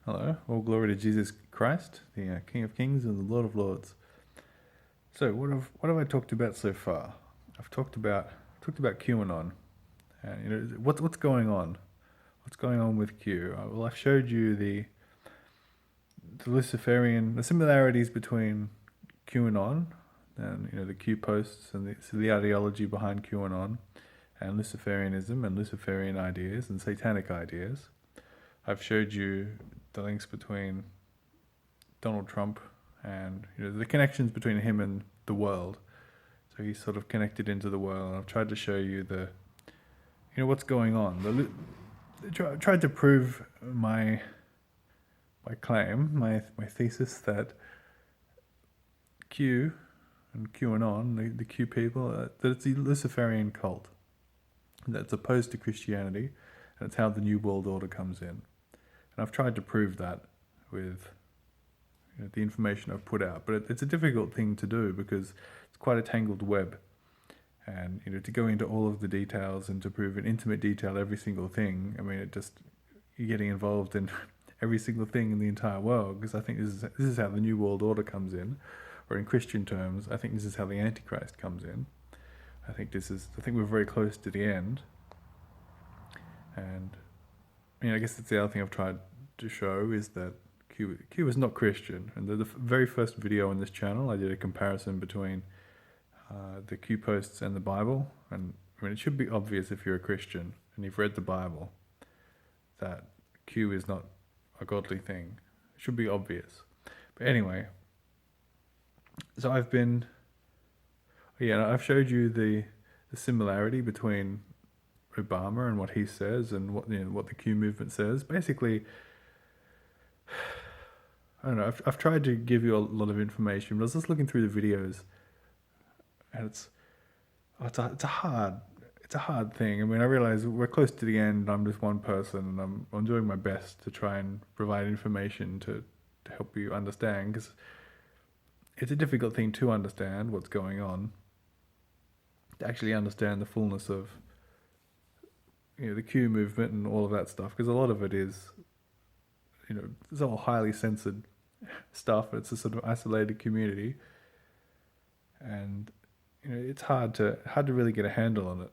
Hello, all glory to Jesus Christ, the King of Kings and the Lord of Lords. So, what have I talked about so far? I've talked about QAnon, and what's going on. What's going on with Q? Well, I've showed you the similarities between QAnon and the Q posts and the ideology behind QAnon, and Luciferianism and Luciferian ideas and satanic ideas. I've showed you the links between Donald Trump and the connections between him and the world. So he's sort of connected into the world. And I've tried to show you what's going on. Tried to prove my claim, my thesis that Q and QAnon, the Q people, that it's a Luciferian cult that's opposed to Christianity, and it's how the New World Order comes in. And I've tried to prove that with the information I've put out, but it's a difficult thing to do because it's quite a tangled web, and to go into all of the details and to prove in intimate detail every single thing. I mean, you're getting involved in every single thing in the entire world, because I think this is how the New World Order comes in, or in Christian terms, I think this is how the Antichrist comes in. I think we're very close to the end, and I guess that's the other thing I've tried to show is that Q is not Christian. And the very first video on this channel, I did a comparison between the Q posts and the Bible. And it should be obvious if you're a Christian and you've read the Bible that Q is not a godly thing. It should be obvious. But anyway, so I've showed you the similarity between Obama and what he says and what the Q movement says. Basically, I don't know. I've tried to give you a lot of information, but I was just looking through the videos, and it's a hard thing. I mean, I realize we're close to the end. I'm just one person, and I'm doing my best to try and provide information to help you understand, because it's a difficult thing to understand what's going on, to actually understand the fullness of the Q movement and all of that stuff, because a lot of it is it's all highly censored stuff. It's a sort of isolated community, and it's hard to really get a handle on it.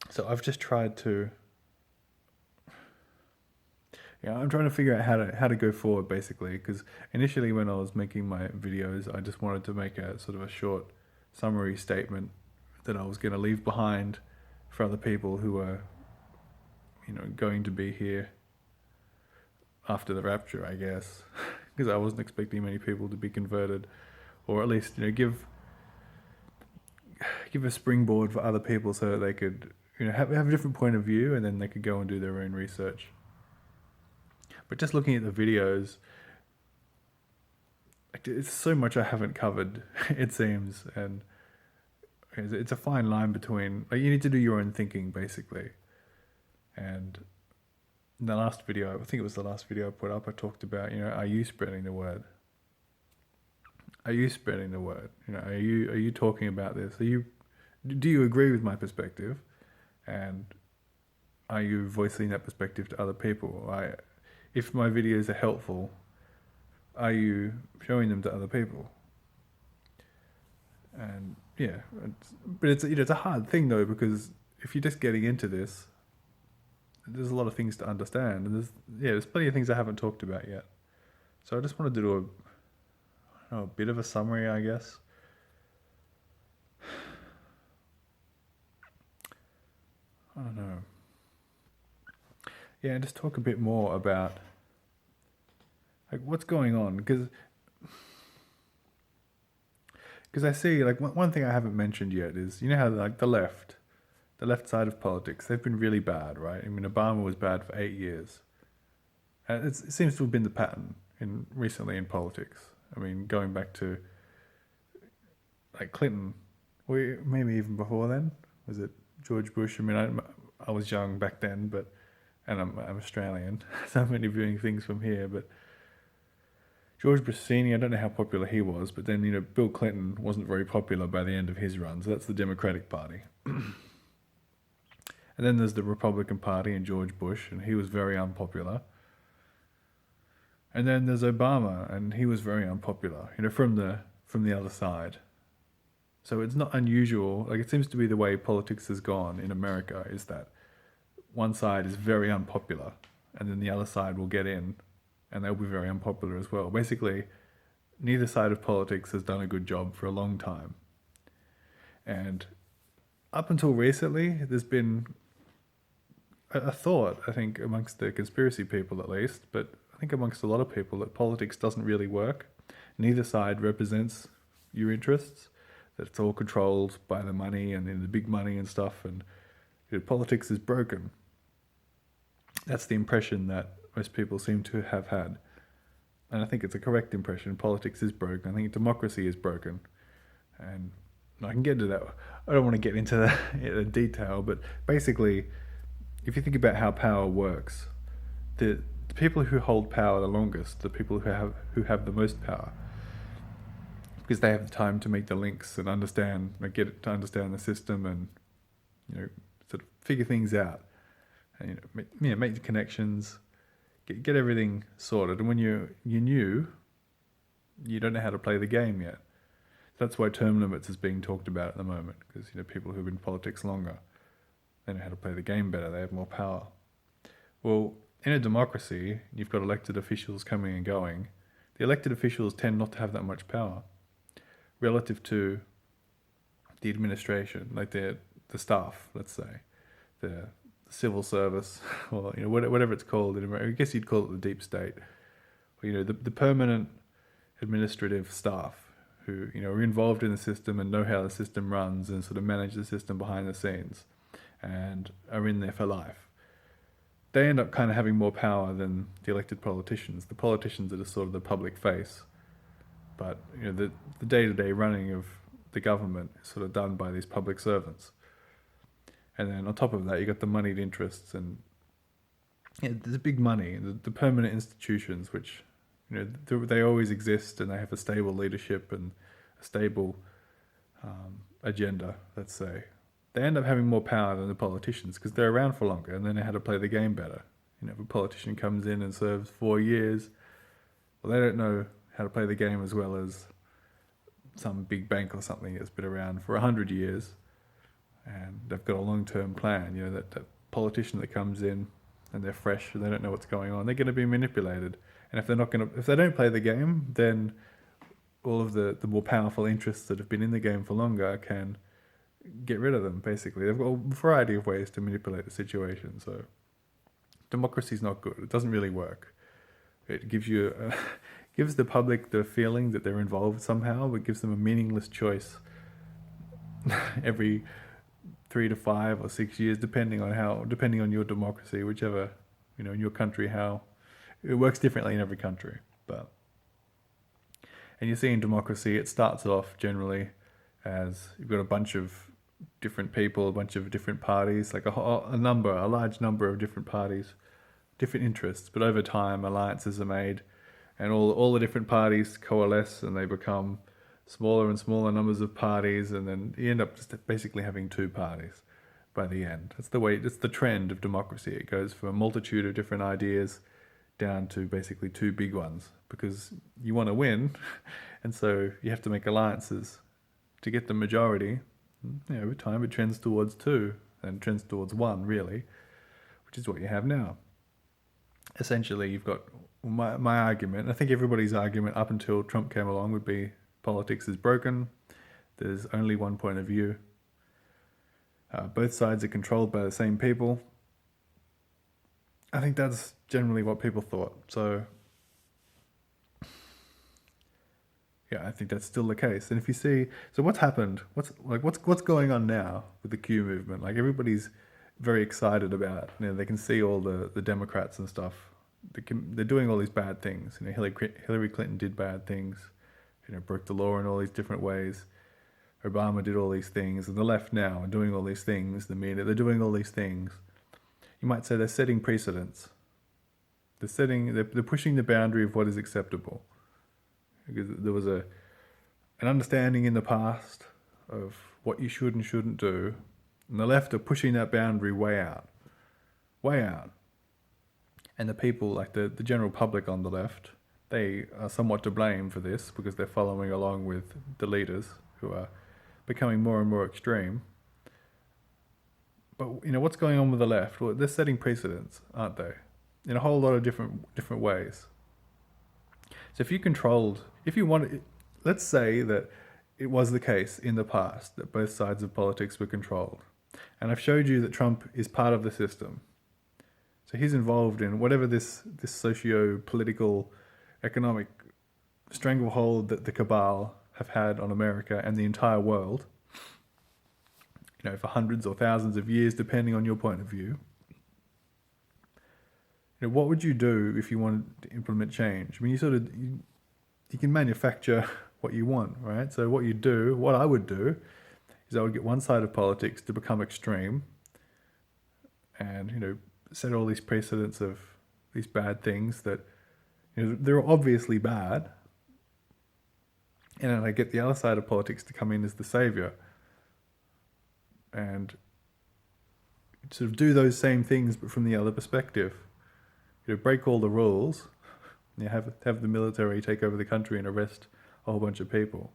So I've just tried to I'm trying to figure out how to go forward, basically, because initially when I was making my videos, I just wanted to make a sort of a short summary statement that I was going to leave behind for other people who are going to be here after the rapture, I guess, because I wasn't expecting many people to be converted, or at least give a springboard for other people so that they could have a different point of view, and then they could go and do their own research. But just looking at the videos, it's so much I haven't covered, it seems, and it's a fine line between you need to do your own thinking, basically. And in the last video, I think it was the last video I put up, I talked about are you spreading the word? Are you spreading the word? Are you talking about this? Do you agree with my perspective? And are you voicing that perspective to other people? If my videos are helpful, are you showing them to other people? And it's a hard thing though, because if you're just getting into this, there's a lot of things to understand, and there's plenty of things I haven't talked about yet. So I just wanted to do a bit of a summary, I guess. I don't know. Yeah, and just talk a bit more about what's going on, because I see one thing I haven't mentioned yet is how the left side of politics, they've been really bad, right? I mean, Obama was bad for 8 years, and it seems to have been the pattern recently in politics. I mean, going back to Clinton, or maybe even before then, was it George Bush? I mean, I was young back then, and I'm Australian, so I'm only viewing things from here. But George Bush Senior, I don't know how popular he was, but then Bill Clinton wasn't very popular by the end of his run. So that's the Democratic Party. And then there's the Republican Party and George Bush, and he was very unpopular. And then there's Obama, and he was very unpopular, from the other side. So it's not unusual. Like, it seems to be the way politics has gone in America, is that one side is very unpopular, and then the other side will get in, and they'll be very unpopular as well. Basically, neither side of politics has done a good job for a long time. And up until recently, there's been a thought, I think, amongst the conspiracy people at least, but I think amongst a lot of people, that politics doesn't really work. Neither side represents your interests, that it's all controlled by the money and the big money and stuff, and politics is broken. That's the impression that most people seem to have had. And I think it's a correct impression. Politics is broken. I think democracy is broken. And I can get into that. I don't want to get into that in detail, but basically, if you think about how power works, the people who hold power the longest, the people who have the most power, because they have the time to make the links and understand, get to understand the system, and sort of figure things out, and make the connections, get everything sorted. And when you're new, you don't know how to play the game yet. That's why term limits is being talked about at the moment, because people who've been in politics longer, they know how to play the game better. They have more power. Well, in a democracy, you've got elected officials coming and going. The elected officials tend not to have that much power relative to the administration, like the staff, let's say, the civil service, or whatever it's called in America. I guess you'd call it the deep state. Or, the permanent administrative staff who are involved in the system and know how the system runs and sort of manage the system behind the scenes, and are in there for life. They end up kind of having more power than the elected politicians. The politicians are just sort of the public face, but the day-to-day running of the government is sort of done by these public servants. And then on top of that, you got the moneyed interests, and there's big money. The permanent institutions, which they always exist, and they have a stable leadership and a stable agenda, let's say. They end up having more power than the politicians because they're around for longer and they know how to play the game better. If a politician comes in and serves 4 years, well, they don't know how to play the game as well as some big bank or something that's been around for 100 years, and they've got a long-term plan. That politician that comes in and they're fresh and they don't know what's going on, they're going to be manipulated. And if they don't play the game, then all of the more powerful interests that have been in the game for longer can get rid of them, basically. They've got a variety of ways to manipulate the situation. So democracy's not good. It doesn't really work. It gives gives the public the feeling that they're involved somehow, but gives them a meaningless choice every 3 to 5 or 6 years, depending on your democracy, whichever, in your country, how it works differently in every country. And you see in democracy, it starts off generally as you've got a bunch of different people, a bunch of different parties, like a large number of different parties, different interests. But over time, alliances are made, and all the different parties coalesce, and they become smaller and smaller numbers of parties, and then you end up just basically having 2 parties by the end. That's the trend of democracy. It goes from a multitude of different ideas down to basically 2 big ones, because you want to win, and so you have to make alliances to get the majority. Over time it trends towards 2 and trends towards 1, really, which is what you have now. Essentially, you've got my argument, I think everybody's argument up until Trump came along, would be politics is broken. There's only one point of view. Both sides are controlled by the same people. I think that's generally what people thought. So yeah, I think that's still the case. And if you see, so what's happened? What's going on now with the Q movement? Like, everybody's very excited about it. They can see all the Democrats and stuff. They're doing all these bad things. Hillary Clinton did bad things. Broke the law in all these different ways. Obama did all these things, and the left now are doing all these things. The media, they're doing all these things. You might say they're setting precedents. They're pushing the boundary of what is acceptable. Because there was an understanding in the past of what you should and shouldn't do, And the left are pushing that boundary way out. Way out. And the people, like the general public on the left, they are somewhat to blame for this because they're following along with the leaders who are becoming more and more extreme. But what's going on with the left? Well, they're setting precedents, aren't they? In a whole lot of different ways. So if you want, let's say that it was the case in the past that both sides of politics were controlled. And I've showed you that Trump is part of the system. So he's involved in whatever this socio-political, economic stranglehold that the cabal have had on America and the entire world, for hundreds or thousands of years, depending on your point of view. What would you do if you wanted to implement change? I mean, you can manufacture what you want, right? So what I would do, is I would get one side of politics to become extreme and, set all these precedents of these bad things that, they're obviously bad. And then I get the other side of politics to come in as the savior and sort of do those same things, but from the other perspective. Break all the rules, have the military take over the country and arrest a whole bunch of people.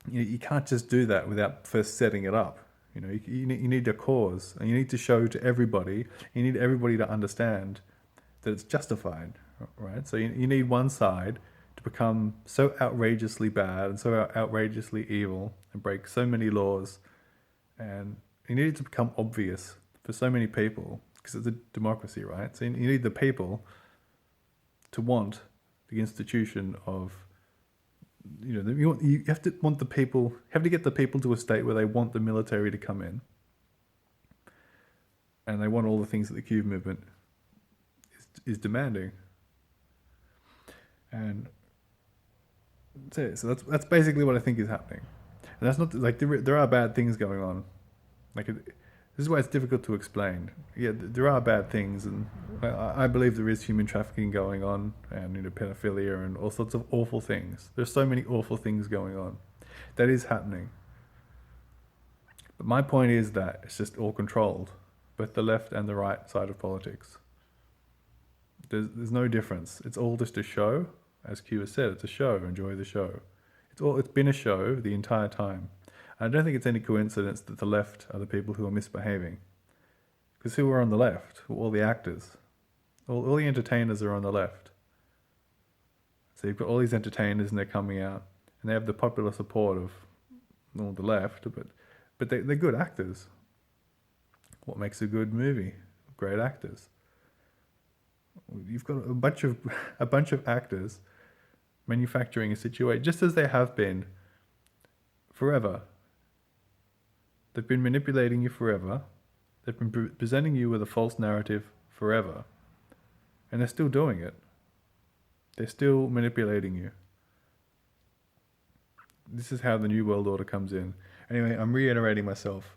You can't just do that without first setting it up. You need a cause, and you need to show to everybody. You need everybody to understand that it's justified, right? So you need one side to become so outrageously bad and so outrageously evil and break so many laws, and you need it to become obvious for so many people because it's a democracy, right? So you need the people to want the institution of. You have to want the people. Have to get the people to a state where they want the military to come in, and they want all the things that the Q movement is demanding. And so that's basically what I think is happening. And that's not like there are bad things going on. This is why it's difficult to explain. Yeah, there are bad things, and I believe there is human trafficking going on, and pedophilia, and all sorts of awful things. There's so many awful things going on. That is happening. But my point is that it's just all controlled, both the left and the right side of politics. There's no difference. It's all just a show, as Q has said. It's a show. Enjoy the show. It's been a show the entire time. I don't think it's any coincidence that the left are the people who are misbehaving. Because who are on the left? All the actors. All the entertainers are on the left. So you've got all these entertainers and they're coming out. And they have the popular support of all the left, but they're good actors. What makes a good movie? Great actors. You've got a bunch of actors manufacturing a situation, just as they have been forever. They've been manipulating you forever. They've been presenting you with a false narrative forever. And they're still doing it. They're still manipulating you. This is how the New World Order comes in. Anyway, I'm reiterating myself.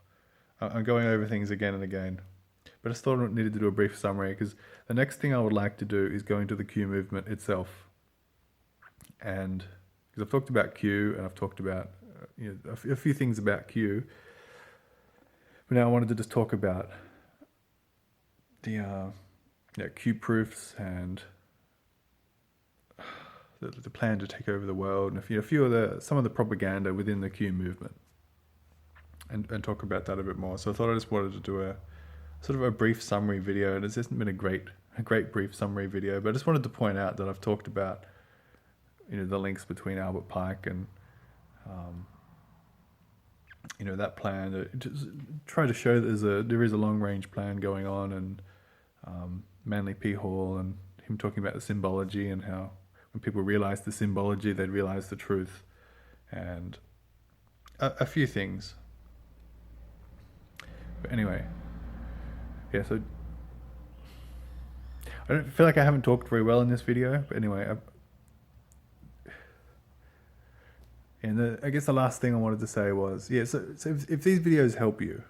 I'm going over things again and again. But I just thought I needed to do a brief summary, because the next thing I would like to do is go into the Q movement itself. And because I've talked about Q, and I've talked about a few things about Q. But now I wanted to just talk about the Q proofs and the plan to take over the world, and some of the propaganda within the Q movement, and talk about that a bit more. So I thought I just wanted to do a sort of a brief summary video, and it hasn't been a great brief summary video, but I just wanted to point out that I've talked about the links between Albert Pike and that plan, to try to show that there is a long-range plan going on, and Manly P. Hall and him talking about the symbology, and how when people realize the symbology, they'd realize the truth, and a few things. But anyway, yeah, so I don't feel like I haven't talked very well in this video, but anyway, I guess the last thing I wanted to say was, so if these videos help you,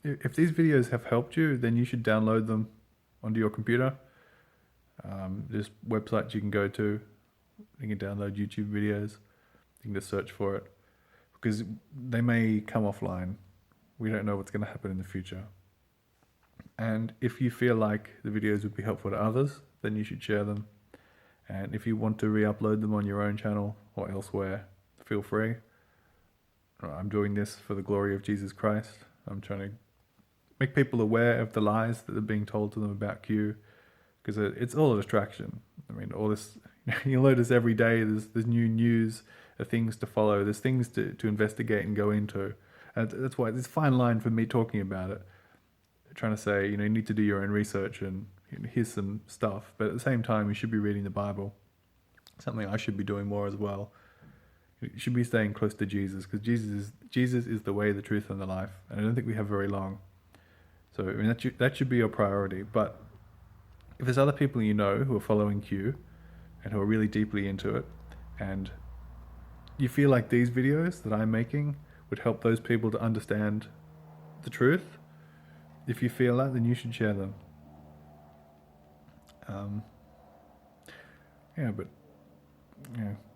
if these videos have helped you, then you should download them onto your computer. There's websites you can go to. You can download YouTube videos. You can just search for it, because they may come offline We don't know what's going to happen in the future. And if you feel like the videos would be helpful to others, then you should share them. And if you want to re-upload them on your own channel or elsewhere, feel free. I'm doing this for the glory of Jesus Christ. I'm trying to make people aware of the lies that are being told to them about Q, because it's all a distraction. I mean, all this, you'll notice every day there's new news, things to follow, there's things to investigate and go into. And that's why it's a fine line for me talking about it, trying to say, you need to do your own research and here's some stuff. But at the same time, you should be reading the Bible, something I should be doing more as well. You should be staying close to Jesus, because Jesus is the way, the truth, and the life. And I don't think we have very long. So I mean, that should be your priority. But if there's other people who are following Q and who are really deeply into it, and you feel like these videos that I'm making would help those people to understand the truth, if you feel that, then you should share them.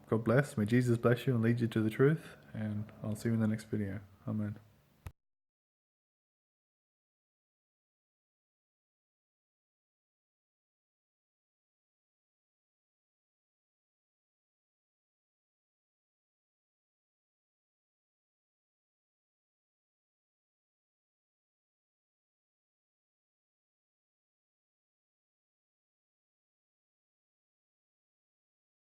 God bless. May Jesus bless you and lead you to the truth. And I'll see you in the next video. Amen.